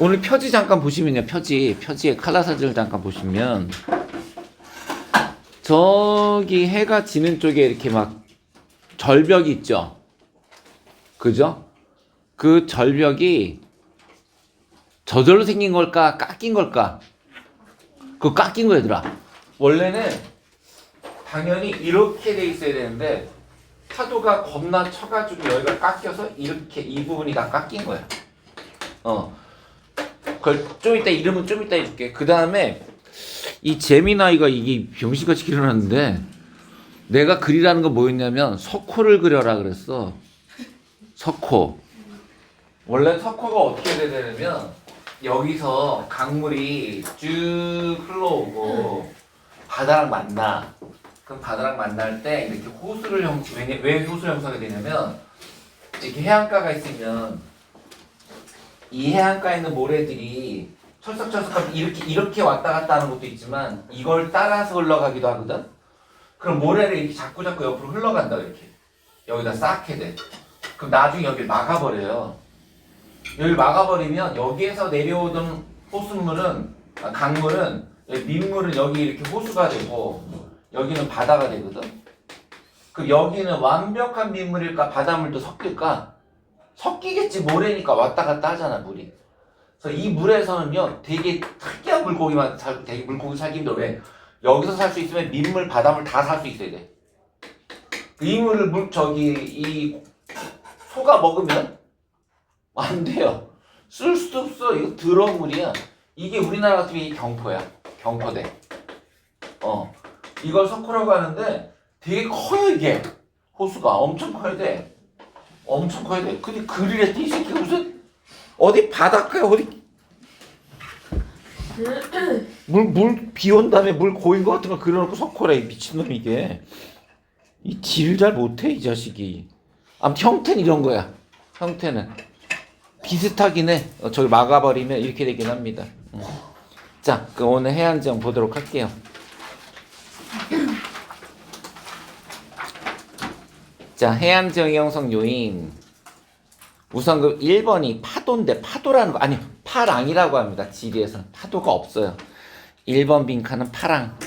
오늘 표지 잠깐 보시면요. 표지의 칼라 사진을 잠깐 보시면 저기 해가 지는 쪽에 이렇게 막 절벽이 있죠. 그죠? 그 절벽이 저절로 생긴 걸까? 깎인 걸까? 그거 깎인 거 얘들아. 원래는 당연히 이렇게 돼 있어야 되는데 파도가 겁나 쳐가지고 여기가 깎여서 이렇게 이 부분이 다 깎인 거야. 그걸 좀 이따 이름은 좀 이따 해줄게. 그 다음에 이 제미나이가 이게 병신같이 길어놨는데 내가 그리라는 건 뭐였냐면 석호를 그려라 그랬어. 석호. 원래 석호가 어떻게 되냐면 여기서 강물이 쭉 흘러오고 바다랑 만나. 그럼 바다랑 만날 때 이렇게 호수를 왜 호수를 형성하게 되냐면 이렇게 해안가가 있으면 이 해안가에 있는 모래들이 철썩철썩하면 이렇게 왔다 갔다 하는 것도 있지만 이걸 따라서 흘러가기도 하거든. 그럼 모래를 이렇게 자꾸 옆으로 흘러간다 이렇게. 여기다 쌓게 돼. 그럼 나중에 여기를 막아버려요. 여기를 막아버리면 여기에서 내려오던 강물은 민물은 여기 이렇게 호수가 되고 여기는 바다가 되거든. 그럼 여기는 완벽한 민물일까 바닷물도 섞일까? 섞이겠지. 모래니까 왔다 갔다 하잖아 물이. 그래서 이 물에서는요 되게 특이한 물고기만 살고 되게 물고기 살기 힘들어. 왜? 여기서 살 수 있으면 민물 바닷물 다 살 수 있어야 돼. 이 물을 이 소가 먹으면 안 돼요. 쓸 수도 없어. 이거 더러운 물이야. 이게 우리나라 같으면 이게 경포야. 경포대. 이걸 석호라고 하는데 되게 커요 이게. 호수가 엄청 커야 돼. 엄청 커야 돼. 근데 그리랬더니 이 새끼 무슨 어디 바닷가에 어디 물 비 온 다음에 물 고인 거 같은 거 그려놓고 석호래. 미친놈 이게. 이 질 잘 못해 이 자식이. 아무튼 형태는 이런 거야. 형태는 비슷하긴 해. 저기 막아버리면 이렇게 되긴 합니다. 자, 그 오늘 해안지형 보도록 할게요. 자, 해안지형 형성 요인. 우선 그 1번이 파도인데 파도라는 거 아니 파랑이라고 합니다. 지리에서는 파도가 없어요. 1번 빈칸은 파랑.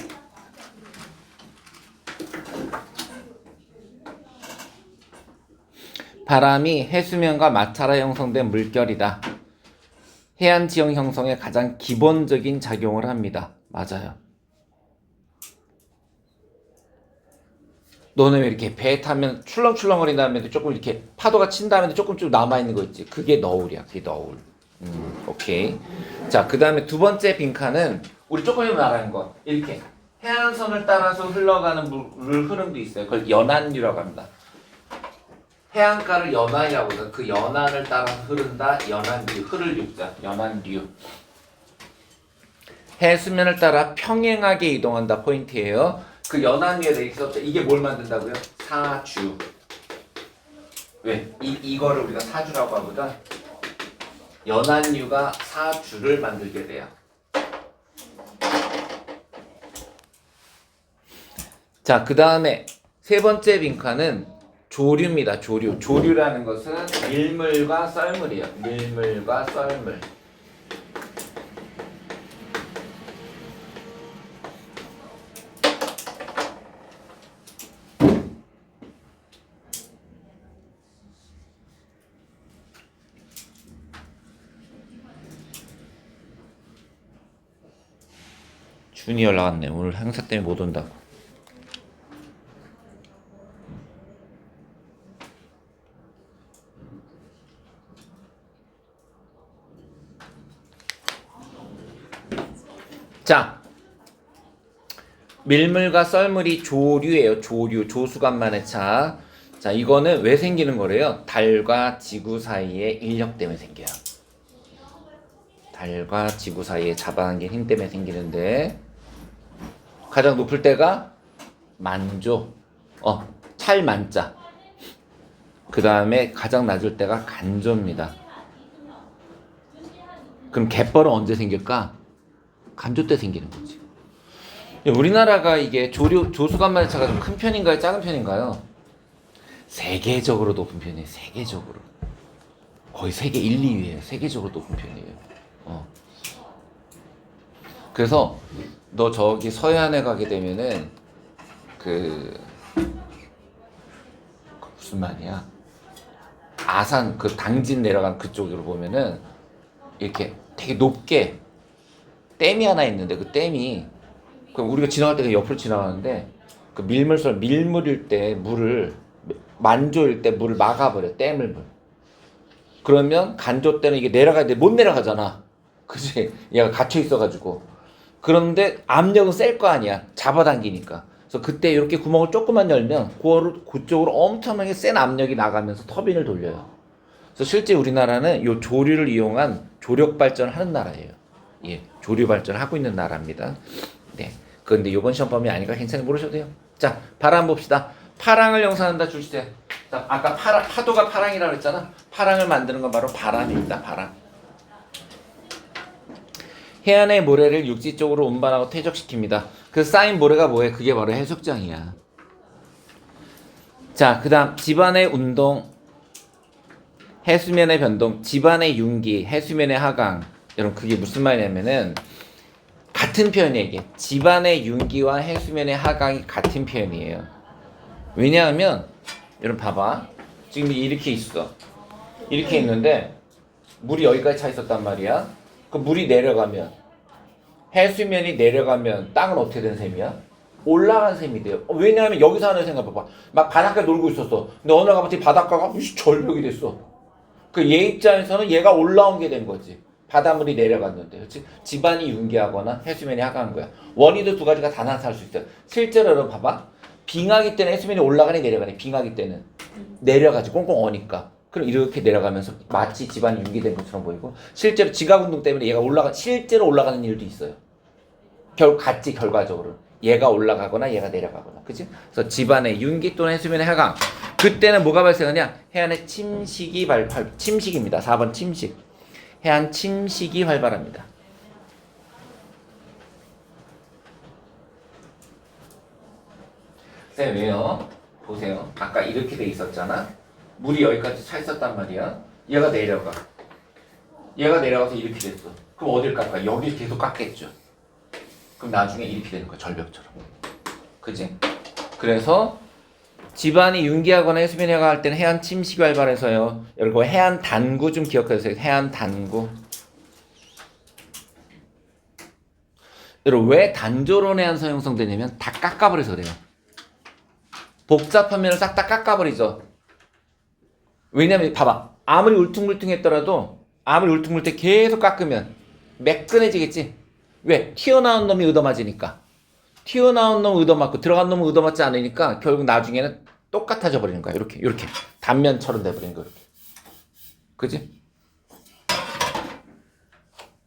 바람이 해수면과 마찰하 형성된 물결이다. 해안지형 형성에 가장 기본적인 작용을 합니다. 맞아요. 너는 왜 이렇게 배 타면 출렁출렁거린 다음에도 조금 이렇게 파도가 친 다음에도 조금 남아있는 거 있지? 그게 너울이야. 그게 너울. 오케이. 자, 그 다음에 두 번째 빈칸은 우리 조금 전에 말한 거. 이렇게 해안선을 따라서 흘러가는 물 흐름도 있어요. 그걸 연안류라고 합니다. 해안가를 연안이라고 해서 그 연안을 따라서 흐른다. 연안류. 흐를 육자. 연안류. 해수면을 따라 평행하게 이동한다. 포인트예요. 그 연안류에 대해 있었죠. 이게 뭘 만든다고요? 사주. 왜? 이거를 우리가 사주라고 하거든. 연안류가 사주를 만들게 돼요. 자, 그 다음에 세 번째 빈칸은 조류입니다. 조류. 조류라는 것은 밀물과 썰물이에요. 밀물과 썰물. 준이 연락 왔네. 오늘 행사 때문에 못 온다고. 자, 밀물과 썰물이 조류예요. 조류. 조수간만의 차. 자, 이거는 왜 생기는 거래요? 달과 지구 사이의 인력 때문에 생겨요. 달과 지구 사이에 잡아당긴 힘 때문에 생기는데 가장 높을 때가 만조, 찰만자. 그 다음에 가장 낮을 때가 간조입니다. 그럼 갯벌은 언제 생길까? 간조 때 생기는 거지. 우리나라가 이게 조수간만의 차가 좀 큰 편인가요? 작은 편인가요? 세계적으로 높은 편이에요. 세계적으로. 거의 세계 1, 2위에요. 세계적으로 높은 편이에요. 어. 그래서 너 저기 서해안에 가게 되면은 그 무슨 말이야? 아산 그 당진 내려간 그쪽으로 보면은 이렇게 되게 높게 댐이 하나 있는데 그 댐이 그 우리가 지나갈 때 옆으로 지나가는데 그 밀물일 때 물을 만조일 때 물을 막아버려 댐을. 그러면 간조 때는 이게 내려가야 돼. 못 내려가잖아. 그치? 얘가 갇혀 있어가지고. 그런데 압력은 셀 거 아니야. 잡아당기니까. 그래서 그때 이렇게 구멍을 조금만 열면 그쪽으로 엄청나게 센 압력이 나가면서 터빈을 돌려요. 그래서 실제 우리나라는 이 조류를 이용한 조력 발전을 하는 나라예요. 예, 조류 발전을 하고 있는 나라입니다. 네. 그런데 이번 시험 범위 아니까 괜찮이 모르셔도 돼요. 자, 파랑 봅시다. 파랑을 형성한다 줄세. 자, 아까 파도가 파랑이라고 그랬잖아. 파랑을 만드는 건 바로 바람입니다. 바람. 해안의 모래를 육지 쪽으로 운반하고 퇴적시킵니다. 그 쌓인 모래가 뭐해? 그게 바로 해수욕장이야. 자, 그 다음 집안의 운동, 해수면의 변동, 집안의 융기, 해수면의 하강. 여러분 그게 무슨 말이냐면은 같은 표현이에요. 이게 집안의 융기와 해수면의 하강이 같은 표현이에요. 왜냐하면 여러분 봐봐. 지금 이렇게 있어. 이렇게 있는데 물이 여기까지 차 있었단 말이야. 그 물이 내려가면 해수면이 내려가면 땅은 어떻게 된 셈이야? 올라간 셈이 돼요. 왜냐하면 여기서 하는 생각 봐봐. 막 바닷가에 놀고 있었어. 근데 어느 날 갑자기 바닷가가 절벽이 됐어. 그 얘 입장에서는 얘가 올라온 게 된 거지. 바닷물이 내려갔는데, 그렇지? 집안이 융기하거나 해수면이 하강한 거야. 원인도 두 가지가 다 나타날 수 있어요. 실제로 여러분 봐봐. 빙하기 때는 해수면이 올라가네 내려가네. 빙하기 때는 내려가지 꽁꽁 어니까. 그럼 이렇게 내려가면서 마치 집안이 융기된 것처럼 보이고 실제로 지각운동 때문에 얘가 실제로 올라가는 일도 있어요. 같지 결과적으로. 얘가 올라가거나 얘가 내려가거나. 그치? 그래서 집안의 융기 또는 해수면의 하강. 그때는 뭐가 발생하냐? 해안의 침식입니다. 4번 침식. 해안 침식이 활발합니다. 쌤 왜요? 보세요. 아까 이렇게 돼 있었잖아. 물이 여기까지 차 있었단 말이야. 얘가 내려가. 얘가 내려가서 이렇게 됐어. 그럼 어딜 깎아? 여기 계속 깎겠죠. 그럼 나중에 이렇게 되는 거야. 절벽처럼. 그지? 그래서 집안이 융기하거나 해수면이 하강할 때는 해안 침식이 활발해서요. 여러분 해안 단구 좀 기억해주세요. 해안 단구. 여러분 왜 단조로운 해안선 형성되냐면 다 깎아버려서 그래요. 복잡한 면을 싹 다 깎아버리죠. 왜냐면 봐봐. 아무리 울퉁불퉁했더라도 아무리 울퉁불퉁 계속 깎으면 매끈해지겠지. 왜? 튀어나온 놈이 얻어맞으니까. 튀어나온 놈 얻어맞고 들어간 놈은 얻어맞지 않으니까 결국 나중에는 똑같아져 버리는 거야. 이렇게 단면처럼 돼버리는 거야. 이렇게. 그지?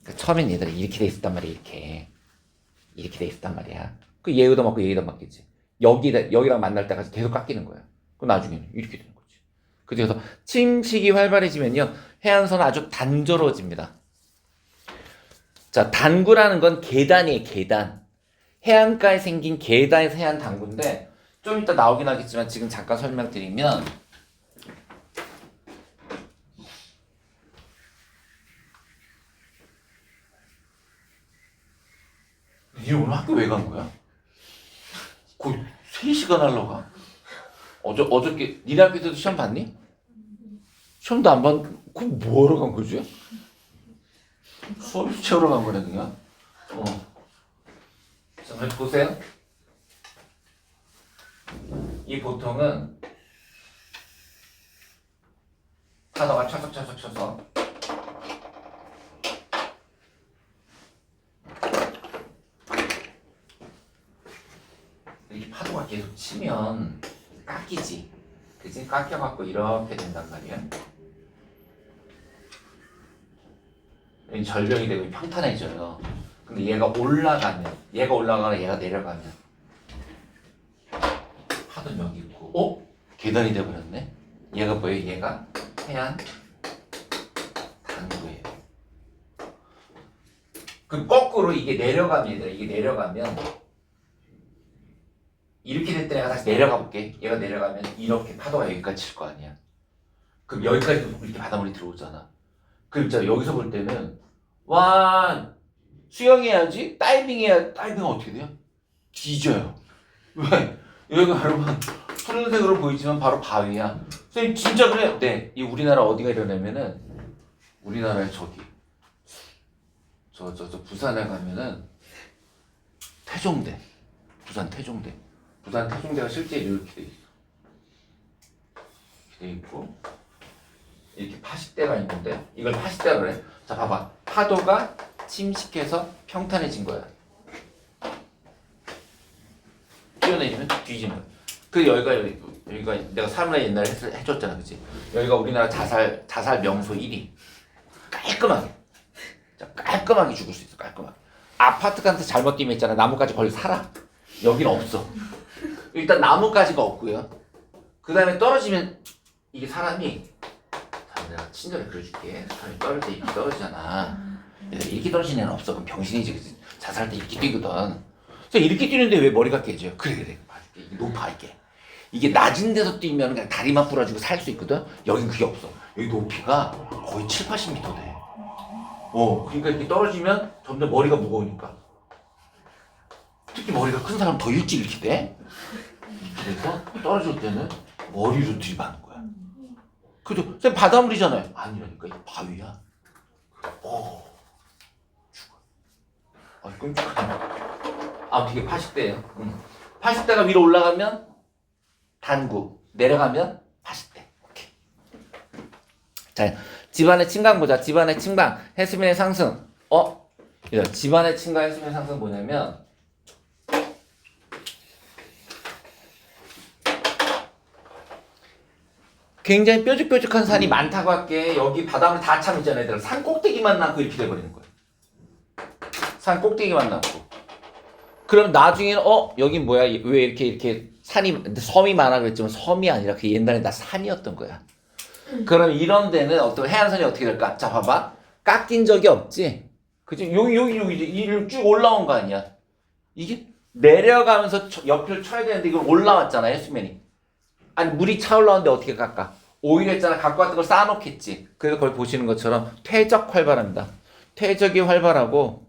그러니까 처음엔 얘들이 이렇게 돼 있었단 말이야. 이렇게 돼 있었단 말이야. 그 얘 얻어맞고 얘 얻어맞겠지. 여기랑 만날 때까지 계속 깎이는 거야. 그 나중에는 이렇게 되는 거지. 그래서 침식이 활발해지면요 해안선은 아주 단조로워집니다. 자, 단구라는 건 계단이에요. 계단. 해안가에 생긴 계단에서 해안 단구인데 좀 이따 나오긴 하겠지만 지금 잠깐 설명드리면 니 오늘 학교 왜 간 거야? 거의 3시간 하려고 가? 어저께 니네 학교 때도 시험 봤니? 시험도 안 봤... 그럼 뭐하러 간 거지? 수업 채우러 간 거네 그냥. 자, 보세요. 이 보통은 파도가 차석차석 쳐서 이렇게 파도가 계속 치면 깎이지. 그치? 깎여갖고 이렇게 된단 말이야. 절벽이 되고 평탄해져요. 근데 얘가 올라가거나 얘가 내려가면 파도는 여기 있고 계단이 돼버렸네. 얘가 뭐예요? 얘가 해안 단구예요. 그럼 거꾸로 이게 내려가면 이렇게 됐더니 내가 다시 내려가 볼게. 얘가 내려가면 이렇게 파도가 여기까지 칠 거 아니야. 그럼 여기까지도 이렇게 바닷물이 들어오잖아. 그럼 진짜 여기서 볼 때는 와 수영해야지 다이빙 어떻게 돼요? 뒤져요. 왜? 여기가 여러분 푸른색으로 보이지만 바로 바위야. 선생님 진짜 그래요. 네, 이 우리나라 어디가 이러냐면은 우리나라에 저기 저 부산에 가면은 태종대 부산 태종대가 실제 이렇게 돼 있어. 이렇게 돼 있고 이렇게 파식대가 있는데 이걸 파식대라 그래. 자 봐봐 파도가 침식해서 평탄해진 거야. 뛰어내리면 뒤지는 거야. 그 여기가 내가 사문에 옛날에 해줬잖아, 그치? 여기가 우리나라 자살 명소 1위. 깔끔하게 죽을 수 있어, 깔끔하게. 아파트한테 잘못 뛰면 있잖아, 나뭇가지 거기 살아. 여기는 없어. 일단 나뭇가지가 없고요. 그 다음에 떨어지면 이게 사람이 내가 친절히 그려줄게. 사람이 떨어질 때 이렇게 떨어지잖아. 이렇게 떨어지는 애는 없어. 그럼 병신이지. 자살할 때 이렇게 뛰거든. 그래서 이렇게 뛰는데 왜 머리가 깨져요? 그래. 이게 높아, 이게 낮은 데서 뛰면 그냥 다리만 부러지고 살 수 있거든? 여긴 그게 없어. 여기 높이가 거의 7, 80m 돼. 그러니까 이렇게 떨어지면 점점 머리가 무거우니까. 특히 머리가 큰 사람 더 일찍 이렇게 돼. 그래서 떨어질 때는 머리로 들이받는 거야. 그죠? 쌤 바닷물이잖아요. 아니라니까, 이 바위야. 죽어. 끔찍하네. 되게 파식대예요. 파식대가 위로 올라가면 단구, 내려가면 파식대. 오케이. 자, 집안의 침강 보자. 집안의 침강, 해수면의 상승. 집안의 침강, 해수면의 상승 뭐냐면 굉장히 뾰족뾰족한 산이 많다고 할게. 여기 바닷물 다 참이잖아, 얘들아. 산 꼭대기만 남고 이렇게 돼버리는 거야. 산 꼭대기만 남고. 그럼 나중에는 여긴 뭐야? 왜 이렇게 섬이 많아 그랬지만 섬이 아니라 그 옛날에 다 산이었던 거야. 그럼 이런 데는 어떤 해안선이 어떻게 될까? 자, 봐봐. 깎인 적이 없지? 그치? 여기 이리로 쭉 올라온 거 아니야? 이게 내려가면서 옆을 쳐야 되는데 이걸 올라왔잖아, 해수면이. 아니, 물이 차올라오는데 어떻게 깎아? 오히려 했잖아. 갖고 왔던 걸 쌓아놓겠지. 그래서 거기 보시는 것처럼 퇴적 활발합니다. 퇴적이 활발하고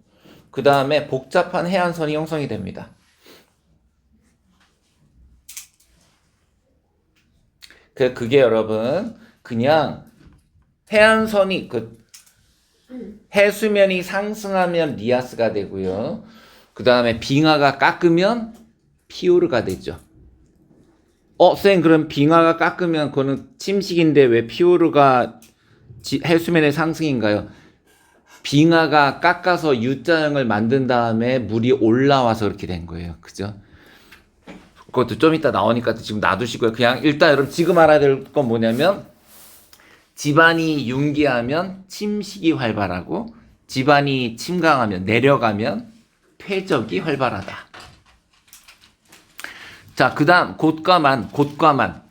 그 다음에 복잡한 해안선이 형성이 됩니다. 그게 여러분 그냥 해안선이 해수면이 상승하면 리아스가 되고요. 그 다음에 빙하가 깎으면 피오르가 되죠. 쌤 그럼 빙하가 깎으면 그거는 침식인데 왜 피오르가 해수면의 상승인가요? 빙하가 깎아서 U자형을 만든 다음에 물이 올라와서 그렇게 된 거예요. 그죠? 그것도 좀 이따 나오니까 지금 놔두시고요. 그냥 일단 여러분 지금 알아야 될 건 뭐냐면 집안이 융기하면 침식이 활발하고 집안이 침강하면 내려가면 퇴적이 활발하다. 자, 그 다음 곳과만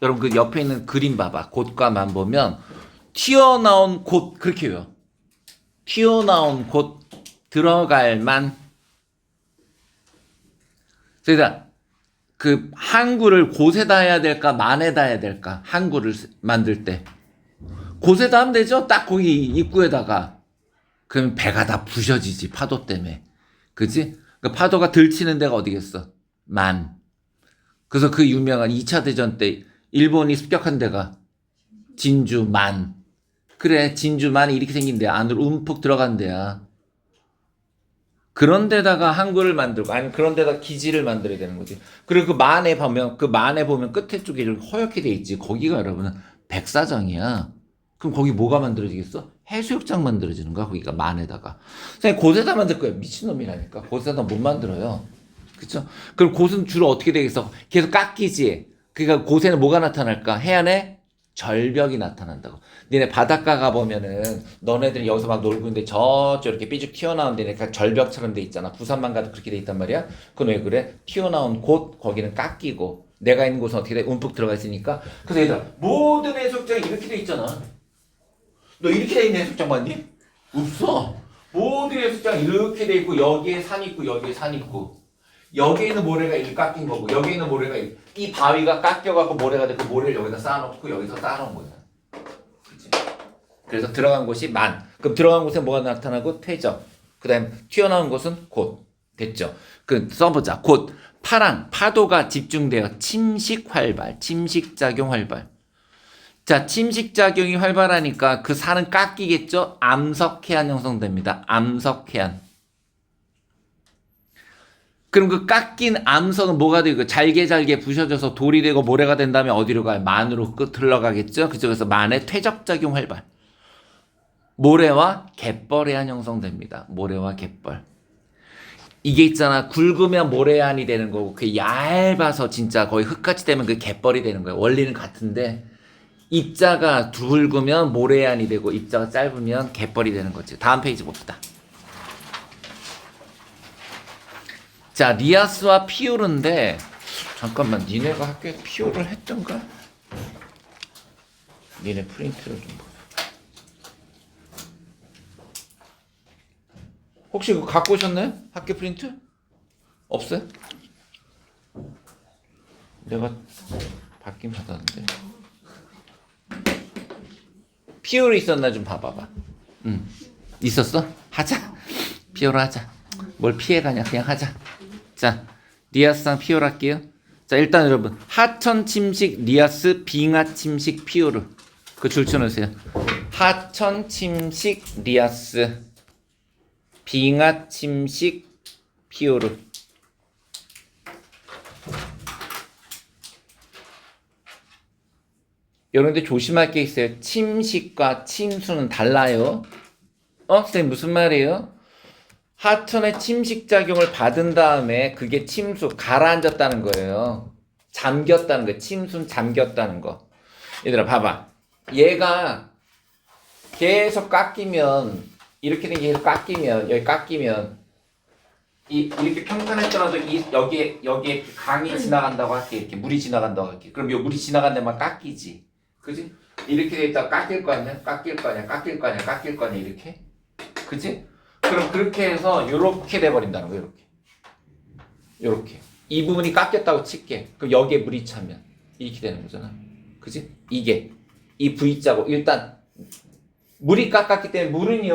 여러분 그 옆에 있는 그림 봐봐. 곳과만 보면 튀어나온 곳 그렇게 해요. 튀어나온 곳 들어갈 만. 그러니까 그 항구를 곳에다 해야 될까 만에다 해야 될까? 항구를 만들 때 곳에다 하면 되죠. 딱 거기 입구에다가. 그러면 배가 다 부셔지지 파도 때문에. 그지? 그 파도가 들치는 데가 어디겠어? 만. 그래서 그 유명한 2차 대전 때 일본이 습격한 데가 진주만. 그래, 진주만이 이렇게 생긴 데야. 안으로 움푹 들어간 데야. 그런 데다가 항구를 만들고, 아니 그런 데다 기지를 만들어야 되는 거지. 그리고 그 만에 보면 끝에 쪽에 이렇게 허옇게 돼 있지. 거기가 여러분은 백사장이야. 그럼 거기 뭐가 만들어지겠어? 해수욕장 만들어지는 거야. 거기가 만에다가. 그냥 곳에다 만들 거야. 미친놈이라니까. 곳에다 못 만들어요. 그쵸? 그럼 곳은 주로 어떻게 되겠어? 계속 깎이지. 그러니까 곳에는 뭐가 나타날까? 해안에 절벽이 나타난다고. 니네 바닷가 가보면은 너네들이 여기서 막 놀고 있는데 저쪽 이렇게 삐죽 튀어나온 데는 절벽처럼 돼 있잖아. 부산만 가도 그렇게 돼 있단 말이야. 그건 왜 그래? 튀어나온 곳 거기는 깎이고 내가 있는 곳은 어떻게 돼? 움푹 들어가 있으니까. 그래서 얘들아 모든 해수욕장이 이렇게 돼 있잖아. 너 이렇게 돼 있는 해수욕장 봤니? 없어. 모든 해수욕장 이렇게 돼 있고 여기에 산 있고 여기에 산 있고 여기에 있는 모래가 이렇게 깎인 거고 여기에 있는 모래가 이 바위가 깎여갖고 모래가 되고 모래를 여기다 쌓아놓고 여기서 쌓아놓은 거야. 그치? 그래서 들어간 곳이 만. 그럼 들어간 곳에 뭐가 나타나고 퇴적. 그 다음에 튀어나온 곳은 곧. 됐죠? 그 써보자. 곧 파랑, 파도가 집중되어 침식 활발, 침식작용 활발. 자, 침식작용이 활발하니까 그 산은 깎이겠죠? 암석해안 형성됩니다. 암석해안. 그럼 그 깎인 암석은 뭐가 되고 잘게 부셔져서 돌이 되고 모래가 된 다음에 어디로 가요? 만으로 끝 흘러가겠죠? 그쪽에서 만의 퇴적작용 활발. 모래와 갯벌해안 형성됩니다. 모래와 갯벌. 이게 있잖아. 굵으면 모래안이 되는 거고 그 얇아서 진짜 거의 흙같이 되면 그 갯벌이 되는 거예요. 원리는 같은데 입자가 굵으면 모래안이 되고 입자가 짧으면 갯벌이 되는 거지. 다음 페이지 봅시다. 자, 리아스와 피오르인데 잠깐만 니네가 학교에 피오르를 했던가? 니네 프린트를 좀 보자. 혹시 그거 갖고 오셨나요? 학교 프린트? 없어요? 내가 받긴 받았는데 피오르 있었나 좀 봐봐봐. 있었어? 하자. 피오르 하자. 뭘 피해가냐 그냥 하자. 자, 리아스랑 피오르 할게요. 자, 일단 여러분 하천 침식 리아스 빙하 침식 피오르 그 줄 쳐놓으세요. 하천 침식 리아스 빙하 침식 피오르. 여러분들 조심할 게 있어요. 침식과 침수는 달라요. 선생님 무슨 말이에요? 하천의 침식작용을 받은 다음에 그게 침수, 가라앉았다는 거예요. 잠겼다는 거예요. 침수는 잠겼다는 거. 얘들아 봐봐. 얘가 계속 깎이면 이렇게 된 게 계속 깎이면 여기 깎이면 이렇게 평탄했더라도 여기에 강이 지나간다고 할게. 이렇게 물이 지나간다고 할게. 그럼 요 물이 지나간 데만 깎이지. 그지? 이렇게 돼 있다가 깎일 거 아니야? 깎일 거 아니야? 깎일 거 아니야? 깎일 거 아니야? 이렇게. 그지? 그럼 그렇게 해서 요렇게 돼버린다는 거야. 요렇게. 이 부분이 깎였다고 칠게. 그럼 여기에 물이 차면 이렇게 되는 거잖아. 그지? 이게 이 V자고 일단 물이 깎았기 때문에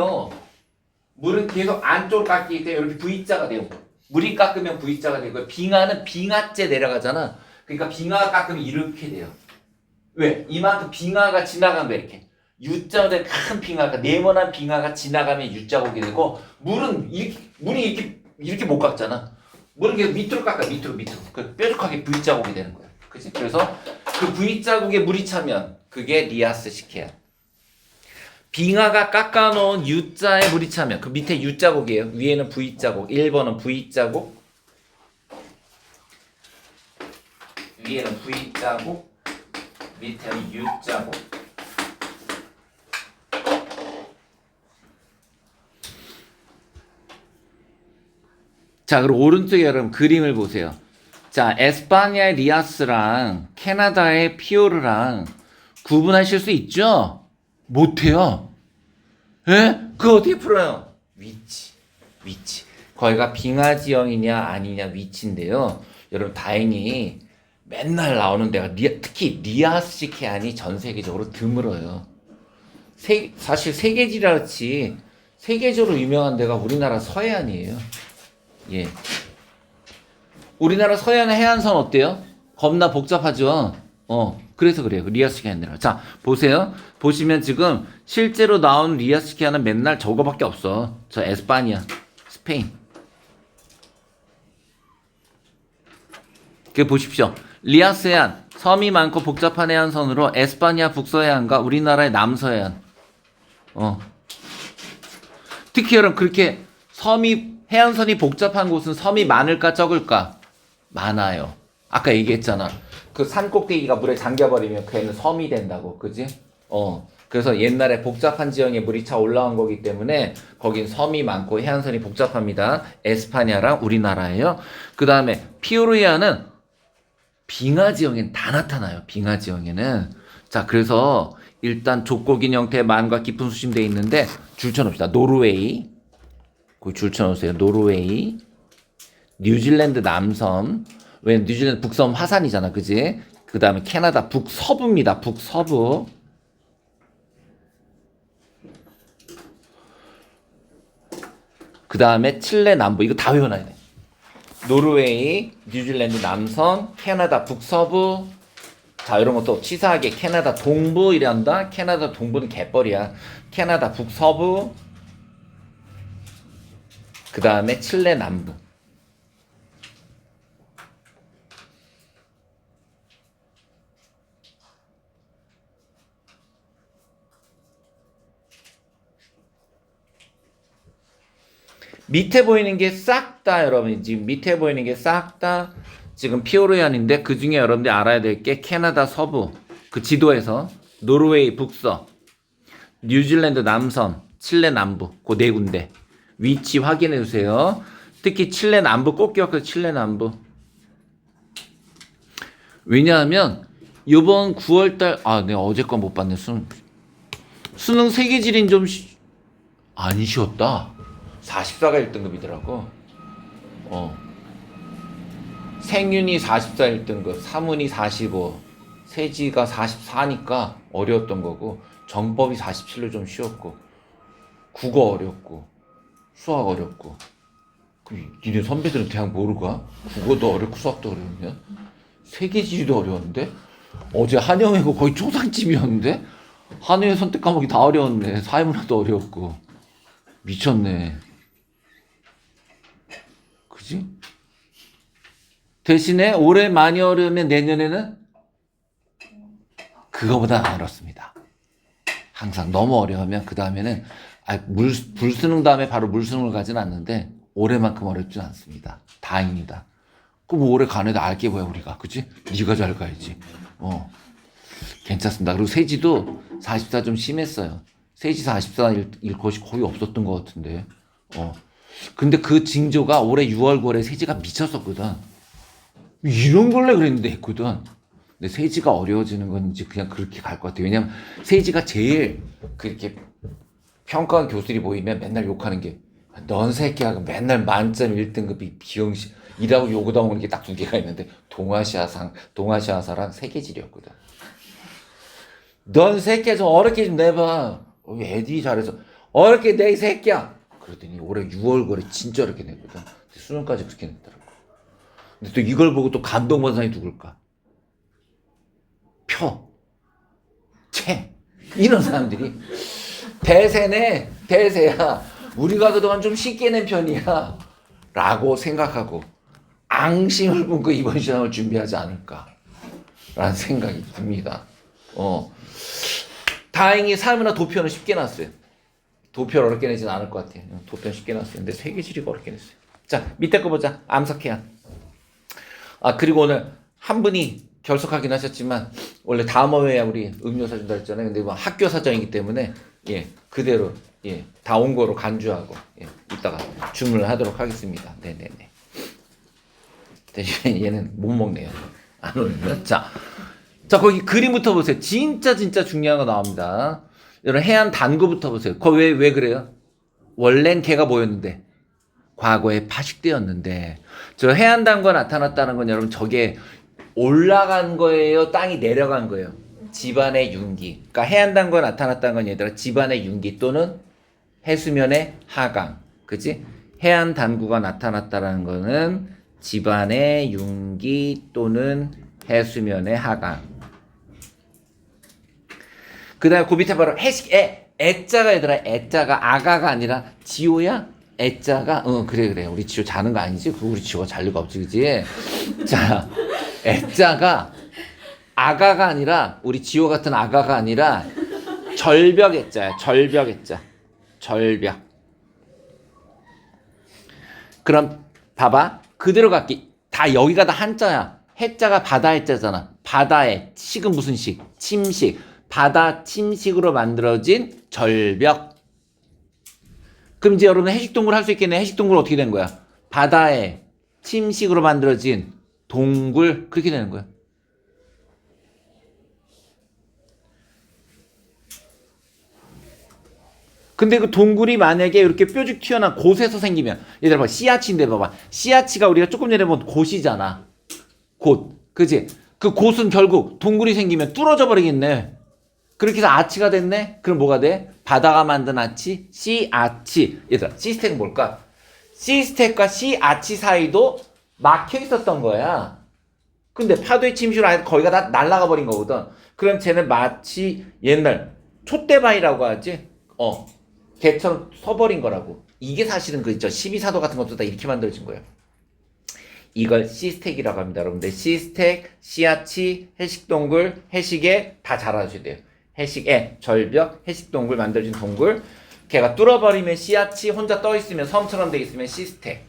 물은 계속 안쪽으로 깎이기 때문에 이렇게 V자가 돼요. 물이 깎으면 V자가 되고 빙하는 빙하째 내려가잖아. 그러니까 빙하가 깎으면 이렇게 돼요. 왜? 이만큼 빙하가 지나간 거야 이렇게. U자가 된 큰 빙하가 네모난 빙하가 지나가면 U자국이 되고 물이 이렇게 못 깎잖아. 물은 계속 밑으로 깎아 밑으로 그 뾰족하게 V자국이 되는 거야. 그치? 그래서 그 V자국에 물이 차면 그게 리아스 식해야. 빙하가 깎아놓은 U자에 물이 차면 그 밑에 U자국이에요. 위에는 V자국, 1번은 V자국, 위에는 V자국, 밑에는 U자국. 자, 그리고 오른쪽에 여러분 그림을 보세요. 자, 에스파냐의 리아스랑 캐나다의 피오르랑 구분하실 수 있죠? 못해요. 에? 그거 어떻게 풀어요? 위치. 거기가 빙하 지형이냐 아니냐 위치인데요. 여러분 다행히 맨날 나오는 데가 특히 리아스식 해안이 전 세계적으로 드물어요. 사실 세계지라치 세계적으로 유명한 데가 우리나라 서해안이에요. 예. 우리나라 서해안 해안선 어때요? 겁나 복잡하죠? 그래서 그래요. 리아스식 해안이라. 자, 보세요. 보시면 지금 실제로 나온 리아스식 해안은 맨날 저거밖에 없어. 저 에스파니아, 스페인. 그 보십시오. 리아스 해안, 섬이 많고 복잡한 해안선으로 에스파니아 북서해안과 우리나라의 남서해안. 특히 여러분 그렇게 해안선이 복잡한 곳은 섬이 많을까 적을까? 많아요. 아까 얘기했잖아. 그 산 꼭대기가 물에 잠겨버리면 걔는 섬이 된다고. 그지? 그래서 옛날에 복잡한 지형에 물이 차 올라온 거기 때문에 거긴 섬이 많고 해안선이 복잡합니다. 에스파냐랑 우리나라예요. 그 다음에 피오르야는 빙하 지형엔 다 나타나요. 빙하 지형에는. 자, 그래서 일단 족고긴 형태의 만과 깊은 수심되어 있는데 줄 쳐놓읍시다. 노르웨이. 거기 줄 쳐놓으세요. 노르웨이. 뉴질랜드 남섬. 왜 뉴질랜드 북섬 화산이잖아. 그지? 그 다음에 캐나다 북서부입니다. 북서부. 그 다음에 칠레 남부. 이거 다 외워놔야 돼. 노르웨이, 뉴질랜드 남선, 캐나다 북서부. 자, 이런 것도 치사하게 캐나다 동부 이란다. 캐나다 동부는 개뻘이야. 캐나다 북서부. 그 다음에 칠레 남부. 밑에 보이는 게 싹 다 여러분, 지금 밑에 보이는 게 싹 다 지금 피오르얀인데, 그 중에 여러분들이 알아야 될 게 캐나다 서부, 그 지도에서 노르웨이 북서, 뉴질랜드 남선, 칠레 남부, 그 네 군데 위치 확인해 주세요. 특히 칠레 남부 꼭 기억해서 칠레 남부. 왜냐하면 이번 9월달, 내가 어제 거 못 봤네. 수능 세계지린 좀 안 쉬웠다. 44가 1등급이더라고. 생윤이 44 1등급, 사문이 45, 세지가 44니까 어려웠던 거고, 정법이 47로 좀 쉬웠고, 국어 어렵고, 수학 어렵고. 니네 선배들은 대학 모르고 가? 국어도 어렵고 수학도 어려우면? 세계지리도 어려웠는데? 어제 한영외고 거의 초상집이었는데? 한영외 선택 과목이 다 어려웠네. 사회문화도 어려웠고. 미쳤네. 그지? 대신에 올해 많이 어려우면 내년에는 그거보다 안 어렵습니다. 항상 너무 어려우면 그 다음에는 불수능 다음에 바로 물수능을 가진 않는데 올해만큼 어렵진 않습니다. 다행입니다. 그럼 올해 가는데 알게 뭐야 우리가, 그치? 네가 잘 가야지. 괜찮습니다. 그리고 세지도 44 좀 심했어요. 세지 44일 것이 거의 없었던 것 같은데. 근데 그 징조가 올해 6월 9월에 세지가 미쳤었거든. 이런 걸래 그랬는데 했거든. 근데 세지가 어려워지는 건 이제 그냥 그렇게 갈 것 같아요. 왜냐면 세지가 제일 그렇게 평가한 교수들이 보이면 맨날 욕하는 게, 넌 새끼야 맨날 만점 1등급이 비용시 이라고 요구다 오는 게 딱 두 개가 있는데, 동아시아사랑 세계지리였거든. 넌 새끼야 좀 어렵게 좀 내봐. 애들이 잘해서 어렵게 내 이 새끼야. 그랬더니 올해 6월 9월에 진짜 어렵게 냈거든. 수능까지 그렇게 냈더라고. 근데 또 이걸 보고 또 감동받은 사람이 누굴까? 이런 사람들이 대세네, 대세야. 우리가 그동안 좀 쉽게 낸 편이야 라고 생각하고 앙심을 품고 이번 시험을 준비하지 않을까 라는 생각이 듭니다. 다행히 사회문화 도표는 쉽게 났어요. 도표를 어렵게 내진 않을 것 같아요. 도표는 쉽게 났어요. 근데 세계지리가 어렵게 냈어요. 자, 밑에 거 보자. 암석해안. 그리고 오늘 한 분이 결석하긴 하셨지만 원래 다음 화에 우리 음료 사준다 했잖아요. 근데 뭐 학교 사정이기 때문에 그대로 다 온 거로 간주하고 이따가 주문을 하도록 하겠습니다. 네네네. 대신 얘는 못 먹네요. 안 오면. 자, 거기 그림부터 보세요. 진짜 중요한 거 나옵니다. 여러분 해안 단구부터 보세요. 왜 그래요? 원래는 걔가 뭐였는데? 과거에 파식대였는데, 저 해안 단구가 나타났다는 건 여러분 저게 올라간 거예요? 땅이 내려간 거예요? 집안의 윤기. 그러니까 해안 단구가 나타났다는 건 얘들아 집안의 윤기 또는 해수면의 하강. 그치? 해안 단구가 나타났다는 거는 집안의 윤기 또는 해수면의 하강. 그 다음에 그 밑에 바로 애자가 얘들아, 애자가 아가가 아니라 지호야? 애자가 그래 우리 지호 자는 거 아니지? 우리 지호가 잘 리가 없지, 그지? 자, 애자가 아가가 아니라, 우리 지호 같은 아가가 아니라 절벽 애자야. 절벽 애자. 절벽. 그럼 봐봐, 그대로 갈게. 다 여기가 다 한자야. 해자가 바다 해자잖아. 바다에 식은 무슨 식? 침식. 바다 침식으로 만들어진 절벽. 그럼 이제 여러분 해식동굴 할 수 있겠네. 해식동굴 어떻게 된 거야? 바다에 침식으로 만들어진 동굴. 그렇게 되는 거야. 근데 그 동굴이 만약에 이렇게 뾰족 튀어나온 곳에서 생기면, 얘들아 봐, 씨앗인데 봐봐. 씨앗이가 우리가 조금 전에 본 곳이잖아. 곳. 그치? 그 곳은 결국 동굴이 생기면 뚫어져 버리겠네. 그렇게 해서 아치가 됐네? 그럼 뭐가 돼? 바다가 만든 아치? 씨아치. 얘들아, 시스템이 뭘까? C스택과 C아치 사이도 막혀 있었던 거야. 근데 파도의 침식으로 아예 거기가 다 날아가 버린 거거든. 그럼 쟤는 마치 옛날 촛대바위라고 하지? 걔처럼 서버린 거라고. 이게 사실은 그 있죠. 12사도 같은 것도 다 이렇게 만들어진 거예요. 이걸 C스택이라고 합니다. 여러분들 C스택, C아치, 해식동굴, 해식에 다 잘 알아주셔야 돼요. 해식에, 절벽, 해식동굴 만들어진 동굴. 걔가 뚫어버리면 C아치, 혼자 떠있으면 섬처럼 돼 있으면 C스택.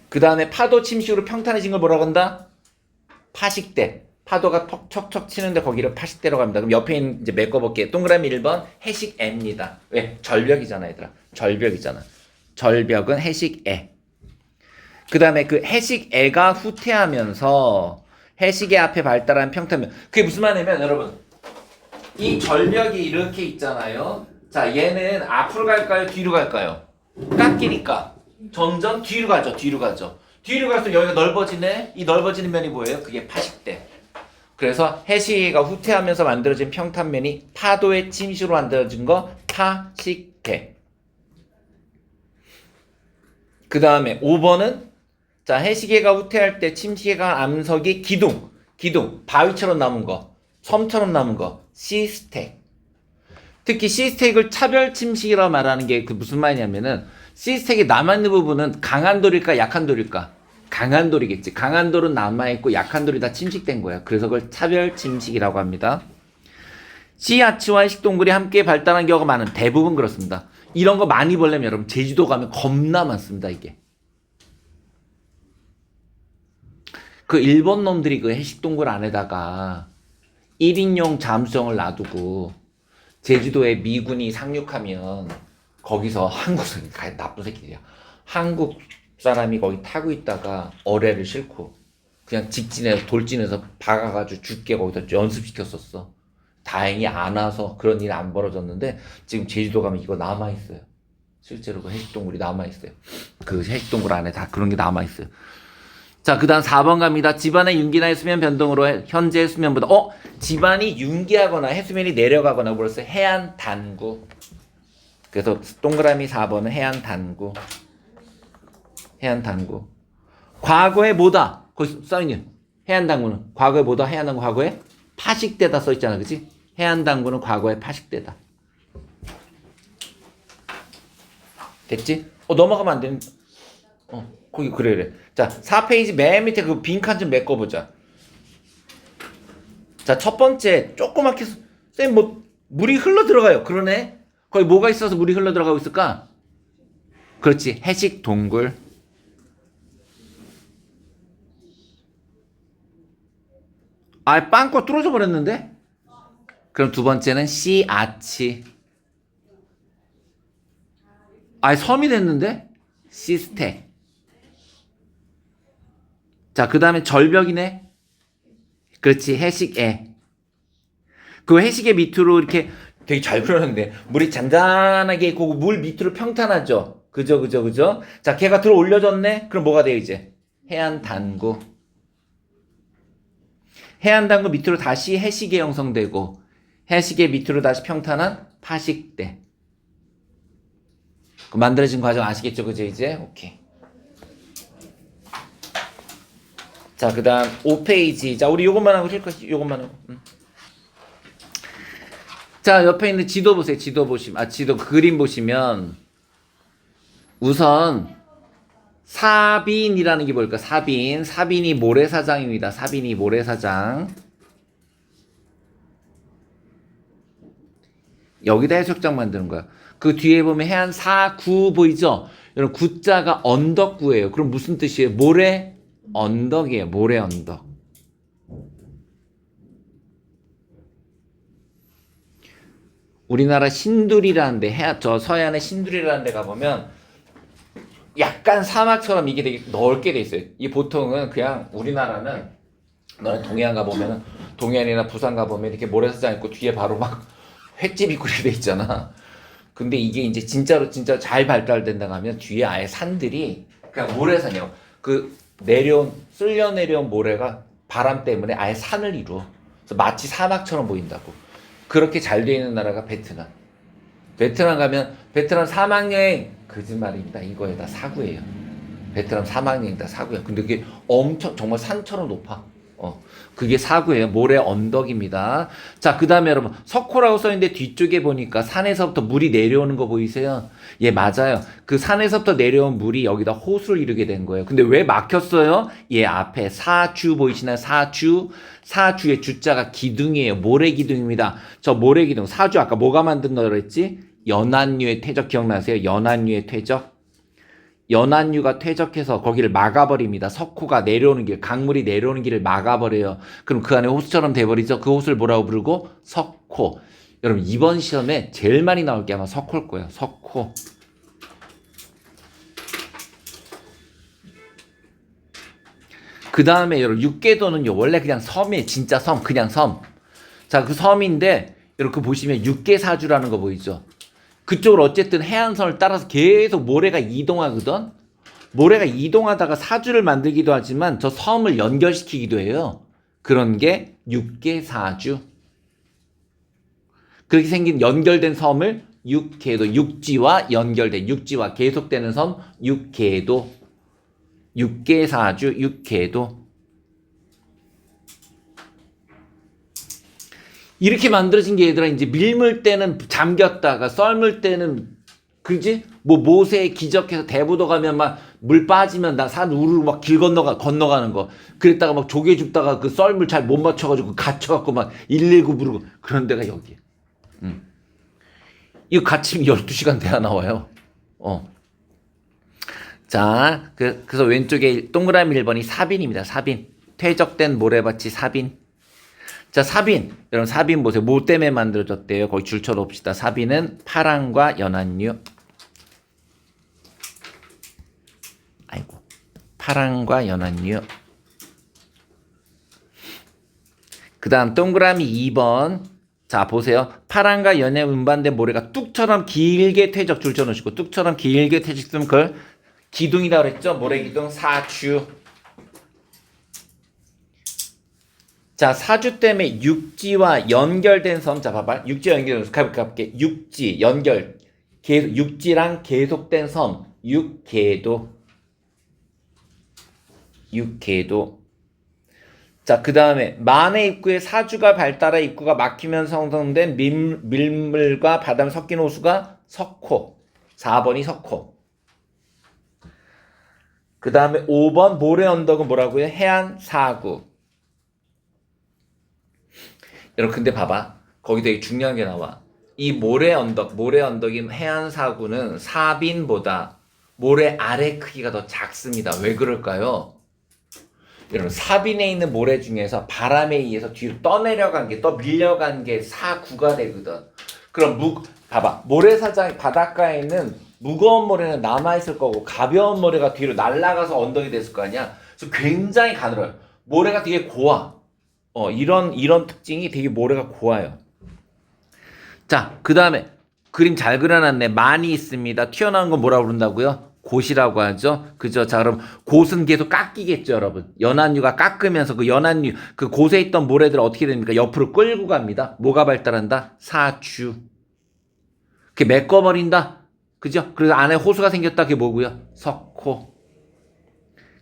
그 다음에 파도 침식으로 평탄해진 걸 뭐라고 한다? 파식대. 파도가 척척 치는데 거기를 파식대라고 합니다. 그럼 옆에 있는 이제 메꿔볼게요. 동그라미 1번 해식애입니다. 왜? 절벽이잖아, 얘들아. 절벽이잖아. 절벽은 해식애. 그 다음에 그 해식애가 후퇴하면서 해식애 앞에 발달한 평탄면. 그게 무슨 말이냐면 여러분, 이 절벽이 이렇게 있잖아요. 자, 얘는 앞으로 갈까요? 뒤로 갈까요? 깎이니까 점점 뒤로 가죠. 뒤로 가죠. 뒤로 갈수록 여기가 넓어지네. 이 넓어지는 면이 뭐예요? 그게 파식대. 그래서 해식애가 후퇴하면서 만들어진 평탄면이 파도의 침식으로 만들어진 거 파식대. 그 다음에 5번은 자, 해식애가 후퇴할 때 침식애가 암석이 기둥, 바위처럼 남은 거, 섬처럼 남은 거, C스택. 특히 C스택을 차별 침식이라고 말하는 게 그 무슨 말이냐면은 C스택이 남아있는 부분은 강한 돌일까 약한 돌일까? 강한 돌이겠지. 강한 돌은 남아있고 약한 돌이 다 침식된 거야. 그래서 그걸 차별 침식이라고 합니다. C아치와 해식동굴이 함께 발달한 경우가 많은 대부분 그렇습니다. 이런 거 많이 보려면 여러분 제주도 가면 겁나 많습니다. 이게. 그 일본 놈들이 그 해식동굴 안에다가 1인용 잠수정을 놔두고 제주도에 미군이 상륙하면 거기서 한국 나쁜 새끼들이야. 한국 사람이 거기 타고 있다가 어뢰를 싣고 그냥 직진해서 돌진해서 박아가지고 죽게 거기다 연습시켰었어. 다행히 안 와서 그런 일이 안 벌어졌는데 지금 제주도 가면 이거 남아있어요. 실제로 그 해식동굴이 남아있어요. 그 해식동굴 안에 다 그런 게 남아있어요. 자, 그 다음 4번 갑니다. 집안의 윤기나 해수면 변동으로 현재 수면보다 집안이 윤기하거나 해수면이 내려가거나 그래서 해안 단구. 그래서 동그라미 4번은 해안 단구. 해안 단구. 과거에 뭐다? 거기 써있는 해안 단구는 과거에 뭐다? 해안 단구 과거에 파식대다 써있잖아, 그치? 해안 단구는 과거에 파식대다. 됐지? 넘어가면 안 되는. 거기 그래. 자, 4페이지 맨 밑에 그 빈칸 좀 메꿔보자. 자, 첫 번째 조그맣게 쌤 뭐 물이 흘러 들어가요. 그러네. 거기 뭐가 있어서 물이 흘러 들어가고 있을까? 그렇지, 해식 동굴. 빵꾸 뚫어져 버렸는데? 그럼 두 번째는 C아치. 섬이 됐는데? C스택. 자, 그 다음에 절벽이네. 그렇지, 해식애. 그 해식애 밑으로 이렇게 되게 잘 그러는데 물이 잔잔하게 있고 물 밑으로 평탄하죠. 그죠? 자, 걔가 들어 올려졌네. 그럼 뭐가 돼요 이제? 해안 단구. 해안 단구 밑으로 다시 해식애 형성되고 해식애 밑으로 다시 평탄한 파식대. 그 만들어진 과정 아시겠죠? 그죠 이제? 오케이. 자, 그 다음 5페이지. 자, 우리 요것만 하고 쉴 것이 요것만 하고. 자, 옆에 있는 지도 보세요. 지도 그림 보시면 우선 사빈이라는 게 뭘까? 사빈이 모래사장입니다. 사빈이 모래사장. 여기다 해수욕장 만드는 거야. 그 뒤에 보면 해안 사구 보이죠? 여러분 구자가 언덕구예요. 그럼 무슨 뜻이에요? 모래 언덕이에요. 모래 언덕. 우리나라 신두리라는 저 서해안의 신두리라는 데 가보면 약간 사막처럼 이게 되게 넓게 돼 있어요. 이 보통은 그냥 우리나라는 너네 동해안 가보면 동해안이나 부산 가보면 이렇게 모래사장 있고 뒤에 바로 막 횟집이 그렇게 돼 있잖아. 근데 이게 이제 진짜 잘 발달된다 하면 뒤에 아예 산들이 그냥 모래산이에요. 쓸려 내려온 모래가 바람 때문에 아예 산을 이루어. 그래서 마치 사막처럼 보인다고. 그렇게 잘 돼 있는 나라가 베트남. 베트남 가면 베트남 사막여행 거짓말입니다. 이거에다 사구예요. 베트남 사막여행다 사구야. 근데 그게 엄청 정말 산처럼 높아. 그게 사구예요. 모래 언덕입니다. 자, 그 다음에 여러분 석호라고 써있는데 뒤쪽에 보니까 산에서부터 물이 내려오는 거 보이세요? 예, 맞아요. 그 산에서부터 내려온 물이 여기다 호수를 이루게 된 거예요. 근데 왜 막혔어요? 예, 앞에 사주 보이시나요? 사주. 사주의 주자가 기둥이에요. 모래 기둥입니다. 저 모래 기둥 사주 아까 뭐가 만든다 그랬지? 연안류의 퇴적 기억나세요? 연안류의 퇴적. 연안류가 퇴적해서 거기를 막아버립니다. 석호가 내려오는 길, 강물이 내려오는 길을 막아버려요. 그럼 그 안에 호수처럼 돼버리죠. 그 호수를 뭐라고 부르고? 석호. 여러분 이번 시험에 제일 많이 나올 게 아마 석호일 거예요. 석호. 그 다음에 여러분 육계도는요 원래 그냥 섬이에요. 진짜 섬, 그냥 섬. 자, 그 섬인데 이렇게 보시면 육계사주라는 거 보이죠? 그쪽으로 어쨌든 해안선을 따라서 계속 모래가 이동하거든. 모래가 이동하다가 사주를 만들기도 하지만 저 섬을 연결시키기도 해요. 그런 게 육계사주. 그렇게 생긴 연결된 섬을 육계도, 육지와 연결된, 육지와 계속되는 섬 육계도. 육계사주, 육계도. 이렇게 만들어진 게 얘들아 이제 밀물 때는 잠겼다가 썰물 때는 그지? 뭐 모세에 기적해서 대부도 가면 막 물 빠지면 나 산 우르르 막 길 건너가는 거. 그랬다가 막 조개 줍다가 그 썰물 잘 못 맞춰가지고 갇혀갖고 막 119 부르고 그런 데가 여기에. 이거 갇히면 12시간 돼야 나와요. 자, 그래서 왼쪽에 동그라미 1번이 사빈입니다. 사빈. 퇴적된 모래밭이 사빈. 자, 사빈. 여러분 사빈 보세요. 뭐 때문에 만들어졌대요? 거기 줄 쳐놓읍시다. 사빈은 파랑과 연안류. 아이고. 파랑과 연안류. 그 다음 동그라미 2번. 자, 보세요. 파랑과 연에 운반된 모래가 뚝처럼 길게 퇴적 줄 쳐놓으시고 뚝처럼 길게 퇴적했으면 그걸 기둥이라고 그랬죠? 모래기둥 사주. 자, 사주 때문에 육지와 연결된 섬. 자, 봐봐. 육지와 연결된 섬. 가볼게. 육지, 연결. 계속, 육지랑 계속된 섬. 육계도. 육계도. 자, 그 다음에 만해 입구에 사주가 발달해 입구가 막히면 형성된 밀물과 바다물 섞인 호수가 석호. 4번이 석호. 그 다음에 5번 모래 언덕은 뭐라고요? 해안 사구. 여러분 근데 봐봐. 거기 되게 중요한 게 나와. 이 모래 언덕인 해안 사구는 사빈보다 모래 아래 크기가 더 작습니다. 왜 그럴까요? 여러분 사빈에 있는 모래 중에서 바람에 의해서 뒤로 떠내려간 게, 밀려간 게 사구가 되거든. 그럼 봐봐. 모래사장 바닷가에는 무거운 모래는 남아있을 거고 가벼운 모래가 뒤로 날아가서 언덕이 됐을 거 아니야. 그래서 굉장히 가늘어요. 모래가 되게 고와. 이런 특징이 되게 모래가 고와요. 자, 그 다음에 그림 잘 그려놨네. 많이 있습니다. 튀어나온 건 뭐라고 부른다고요? 곧이라고 하죠. 그죠? 자, 그럼 곧은 계속 깎이겠죠, 여러분. 연안류가 깎으면서 그 연안류, 그 곧에 있던 모래들 어떻게 됩니까? 옆으로 끌고 갑니다. 뭐가 발달한다? 사주. 그게 메꿔버린다. 그죠? 그래서 안에 호수가 생겼다. 그게 뭐고요? 석호.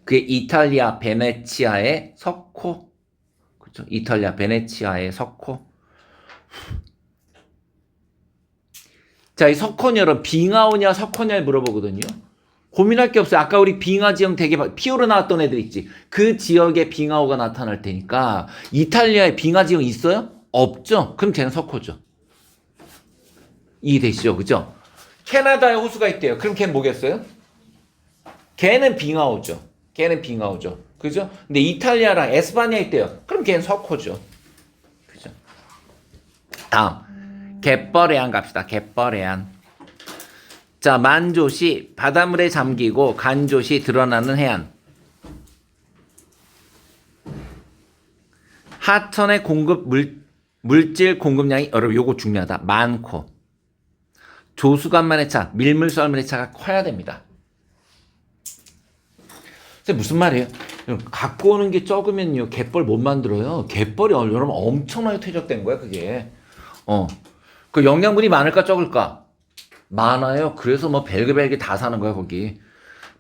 그게 이탈리아 베네치아의 석호. 그죠? 이탈리아 베네치아의 석호. 자, 이 석호는 여러분 빙하오냐 석호냐 물어보거든요. 고민할 게 없어요. 아까 우리 빙하 지형 되게 피오르 나왔던 애들 있지. 그 지역에 빙하오가 나타날 테니까 이탈리아에 빙하 지형 있어요? 없죠? 그럼 걔는 석호죠. 이해되시죠? 그죠? 캐나다에 호수가 있대요. 그럼 걔는 뭐겠어요? 걔는 빙하오죠. 걔는 빙하오죠. 그죠? 근데 이탈리아랑 에스파니아 있대요. 그럼 걔는 석호죠. 그죠? 다음. 갯벌해안 갑시다. 갯벌해안. 자, 만조시 바닷물에 잠기고 간조시 드러나는 해안. 하천의 물질 공급량이 여러분 요거 중요하다. 많고 조수간만의 차, 밀물 썰물의 차가 커야 됩니다. 무슨 말이에요? 갖고 오는 게 적으면요 갯벌 못 만들어요. 갯벌이 여러분 엄청나게 퇴적된 거야 그게. 그 영양분이 많을까 적을까? 많아요. 그래서 뭐 별게 다 사는 거야 거기.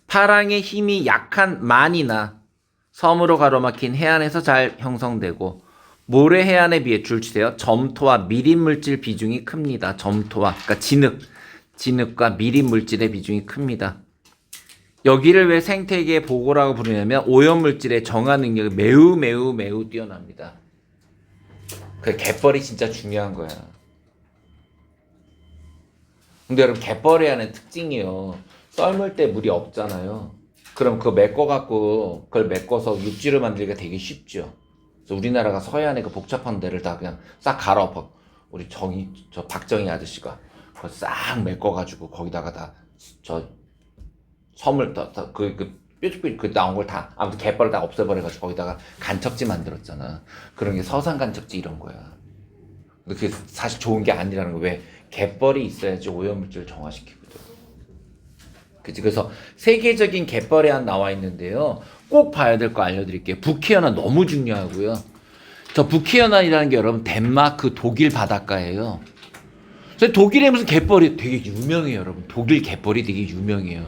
파랑의 힘이 약한 만이나 섬으로 가로막힌 해안에서 잘 형성되고 모래 해안에 비해 줄치세요. 점토와 미림 물질 비중이 큽니다. 점토와 그러니까 진흙과 미림 물질의 비중이 큽니다. 여기를 왜 생태계의 보고라고 부르냐면 오염 물질의 정화 능력이 매우 뛰어납니다. 그 갯벌이 진짜 중요한 거야. 근데 여러분 갯벌에 하는 특징이요. 썰물 때 물이 없잖아요. 그럼 그거 메꿔갖고 그걸 메꿔서 육지를 만들기가 되게 쉽죠. 그래서 우리나라가 서해안에 그 복잡한 데를 다 그냥 싹 갈아엎어. 우리 저 박정희 아저씨가 그걸 싹 메꿔가지고 거기다가 다 저 섬을 뾰족뾰족 그 나온 걸 다 아무튼 갯벌을 다 없애버려가지고 거기다가 간척지 만들었잖아. 그런 게 서산 간척지 이런 거야. 근데 그게 사실 좋은 게 아니라는 거. 왜? 갯벌이 있어야지 오염물질을 정화시키거든. 그치? 그래서 세계적인 갯벌 해안 나와 있는데요. 꼭 봐야 될 거 알려드릴게요. 북해연안 너무 중요하고요. 저 북해연안이라는 게 여러분 덴마크 독일 바닷가예요. 그래서 독일에 무슨 갯벌이 되게 유명해요, 여러분. 독일 갯벌이 되게 유명해요.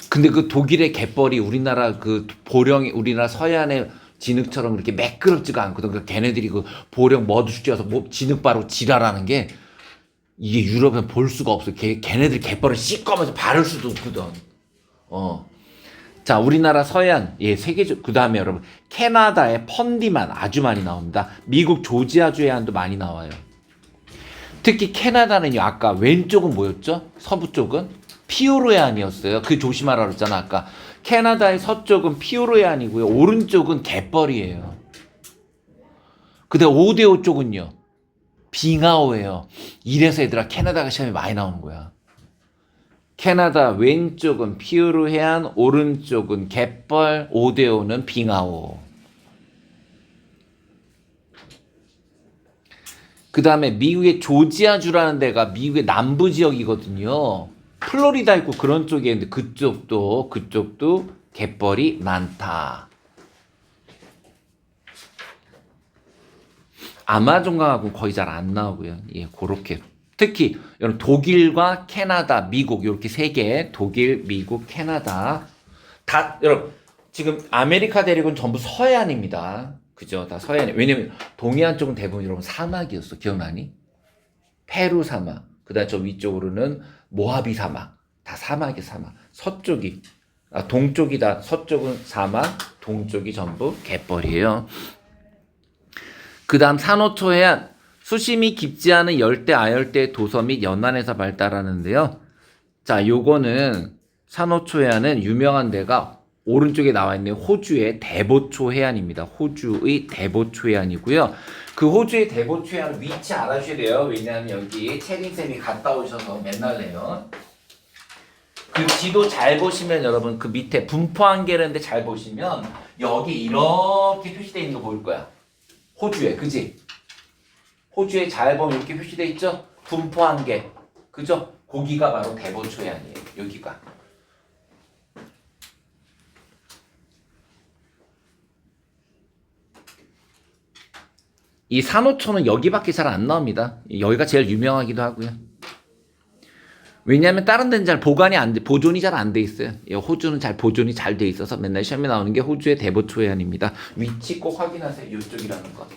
근데 그 독일의 갯벌이 우리나라 그 보령이 우리나라 서해안의 진흙처럼 그렇게 매끄럽지가 않거든. 그 걔네들이 그 보령 머드축제에서 뭐 진흙바로 지랄하는 게 이게 유럽엔 볼 수가 없어. 걔네들 갯벌을 씻고하면서 바를 수도 없거든. 자, 우리나라 서해안, 예, 세계적, 그 다음에 여러분, 캐나다의 펀디만 아주 많이 나옵니다. 미국 조지아주 해안도 많이 나와요. 특히 캐나다는요, 아까 왼쪽은 뭐였죠? 서부 쪽은? 피오르 해안이었어요. 그 조심하라 그랬잖아, 아까. 캐나다의 서쪽은 피오르 해안이고요. 오른쪽은 갯벌이에요. 근데 5대5 쪽은요, 빙하오예요. 이래서 얘들아, 캐나다가 시험에 많이 나오는 거야. 캐나다 왼쪽은 피오르 해안, 오른쪽은 갯벌, 5대5는 빙하오. 그 다음에 미국의 조지아주라는 데가 미국의 남부 지역이거든요. 플로리다 있고 그런 쪽에 있는데 그쪽도 갯벌이 많다. 아마존강하고는 거의 잘 안 나오고요. 예, 그렇게. 특히 여러분 독일과 캐나다, 미국 이렇게 세 개, 독일, 미국, 캐나다 다 여러분 지금 아메리카 대륙은 전부 서해안입니다. 그죠? 다 서해안. 왜냐면 동해안 쪽은 대부분 여러분 사막이었어. 기억나니? 페루 사막. 그다음 저 위쪽으로는 모하비 사막. 다 사막이 사막. 서쪽이 동쪽이다. 서쪽은 사막, 동쪽이 전부 갯벌이에요. 그다음 산호초 해안. 수심이 깊지 않은 열대, 아열대 도서 및 연안에서 발달하는데요. 자, 요거는 산호초 해안은 유명한 데가 오른쪽에 나와 있는 호주의 대보초 해안입니다. 호주의 대보초 해안이고요. 그 호주의 대보초 해안 위치 알아주셔야 돼요. 왜냐하면 여기 채린쌤이 갔다 오셔서 맨날 내요. 그 지도 잘 보시면 여러분 그 밑에 분포한계라는데 잘 보시면 여기 이렇게 표시되어 있는 거 보일 거야. 호주에, 그지? 호주에 잘 보면 이렇게 표시되어 있죠? 분포한계. 그죠? 거기가 바로 대보초 해안이에요. 여기가. 이 산호초는 여기밖에 잘 안 나옵니다. 여기가 제일 유명하기도 하고요. 왜냐하면 다른 데는 잘 보존이 잘 안 돼 있어요. 호주는 잘 보존이 잘 돼 있어서 맨날 시험에 나오는 게 호주의 대보초 해안입니다. 위치 꼭 확인하세요. 이쪽이라는 거.